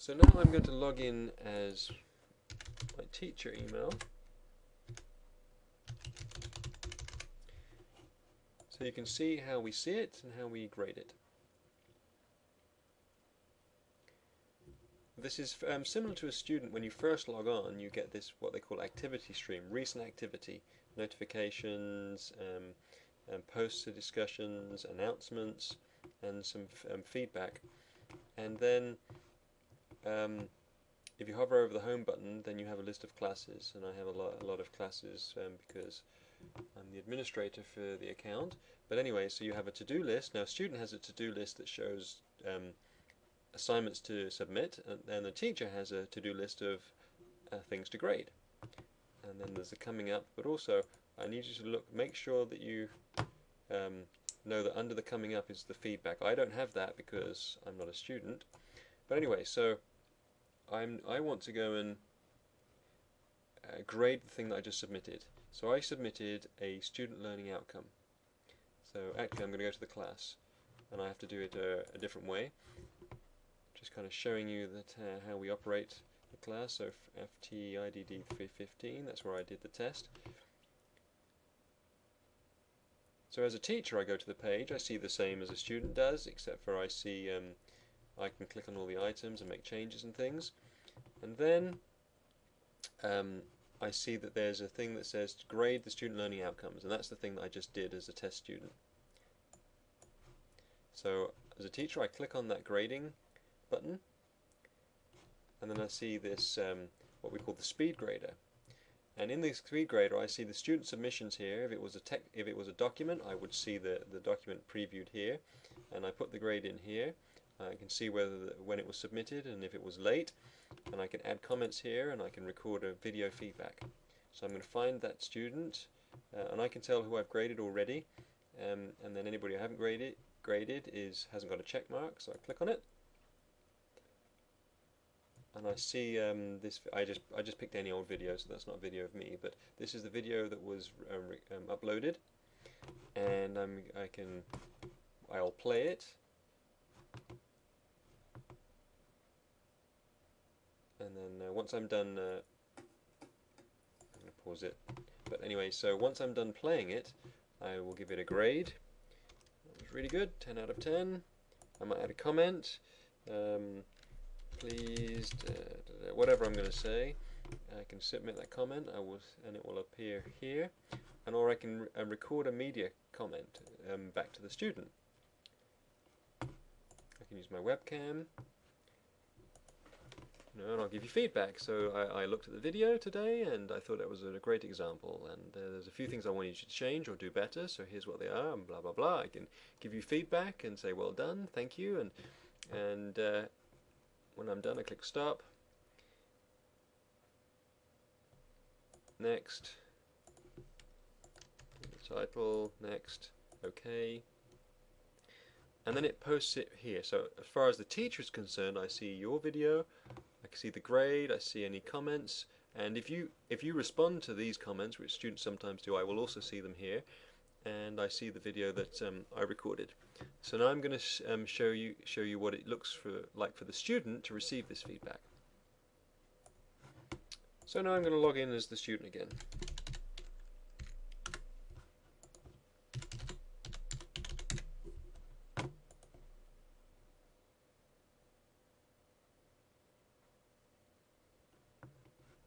So now I'm going to log in as my teacher email. So you can see how we see it and how we grade it. This is similar to a student. When you first log on, you get this, what they call activity stream, recent activity, notifications, posts to discussions, announcements, and some feedback. And then if you hover over the home button, then you have a list of classes, and I have a lot of classes because I'm the administrator for the account. But anyway, so you have a to-do list. Now a student has a to-do list that shows assignments to submit, and the teacher has a to-do list of things to grade. And then there's the coming up, but also I need you to make sure that you know that under the coming up is the feedback. I don't have that because I'm not a student. But anyway, so I want to go and grade the thing that I just submitted. So I submitted a student learning outcome. So actually I'm going to go to the class, and I have to do it a different way. Just kind of showing you that how we operate the class. So FTIDD 315, that's where I did the test. So as a teacher I go to the page, I see the same as a student does, except for I see I can click on all the items and make changes and things. And then I see that there's a thing that says grade the student learning outcomes, and that's the thing that I just did as a test student. So as a teacher I click on that grading button, and then I see this what we call the speed grader. And in this speed grader I see the student submissions here. If it was a document, I would see the document previewed here, and I put the grade in here. I can see when it was submitted and if it was late, and I can add comments here, and I can record a video feedback. So I'm going to find that student, and I can tell who I've graded already, and then anybody I haven't graded hasn't got a check mark. So I click on it, and I see this. I just picked any old video, so that's not a video of me, but this is the video that was uploaded, and I'll play it. And then once I'm done, I'm going to pause it. But anyway, so once I'm done playing it, I will give it a grade. That was really good, 10 out of 10. I might add a comment. Please, whatever I'm going to say. I can submit that comment. And it will appear here. Or I can record a media comment back to the student. I can use my webcam. And I'll give you feedback. So I looked at the video today, and I thought it was a great example, and there's a few things I want you to change or do better, so here's what they are, and blah blah blah. I can give you feedback and say well done, thank you, and when I'm done I click stop, next, title, next, OK, and then it posts it here. So as far as the teacher is concerned, I see your video, I can see the grade, I see any comments, and if you respond to these comments, which students sometimes do, I will also see them here, and I see the video that I recorded. So now I'm going to show you what it looks like for the student to receive this feedback. So now I'm going to log in as the student again.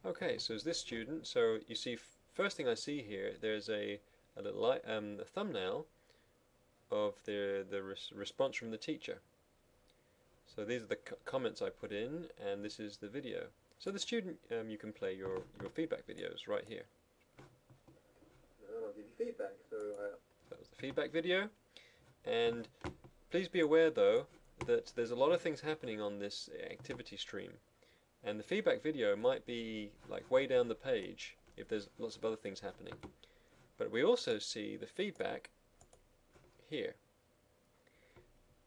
Okay, so as this student, so you see, first thing I see here, there's a little a thumbnail of the response from the teacher. So these are the comments I put in, and this is the video. So the student, you can play your feedback videos right here. And I'll give you feedback. So that was the feedback video, and please be aware though that there's a lot of things happening on this activity stream. And the feedback video might be like way down the page if there's lots of other things happening. But we also see the feedback here.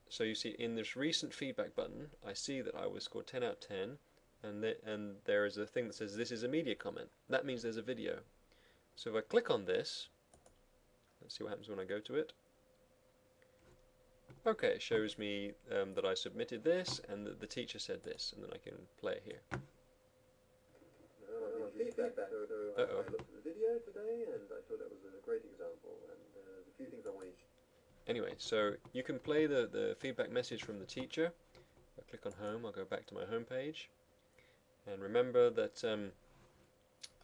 So you see in this recent feedback button, I see that I was scored 10 out of 10, and there is a thing that says this is a media comment. That means there's a video. So if I click on this, let's see what happens when I go to it. Okay, it shows me that I submitted this and that the teacher said this, and then I can play it here. Feedback. So Uh-oh. I looked at the video today and I thought that was a great example. And there's a few things I want you to. Anyway, so you can play the feedback message from the teacher. I'll click on home, I'll go back to my home page. And remember that,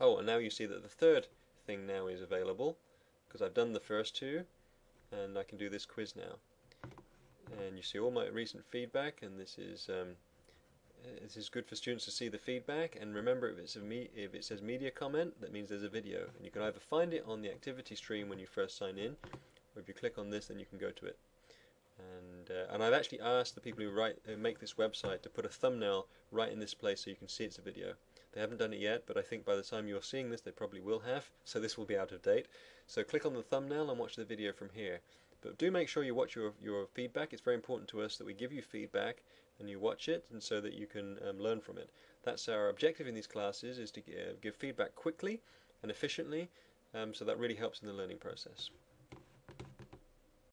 oh, and now you see that the third thing now is available, because I've done the first two, and I can do this quiz now. And you see all my recent feedback, and this is good for students to see the feedback. And remember, if it says media comment, that means there's a video, and you can either find it on the activity stream when you first sign in, or if you click on this, then you can go to it. And I've actually asked the people who make this website to put a thumbnail right in this place so you can see it's a video. They haven't done it yet, but I think by the time you're seeing this, they probably will have, so this will be out of date. So click on the thumbnail and watch the video from here. But do make sure you watch your feedback. It's very important to us that we give you feedback and you watch it, and so that you can learn from it. That's our objective in these classes, is to give feedback quickly and efficiently, so that really helps in the learning process.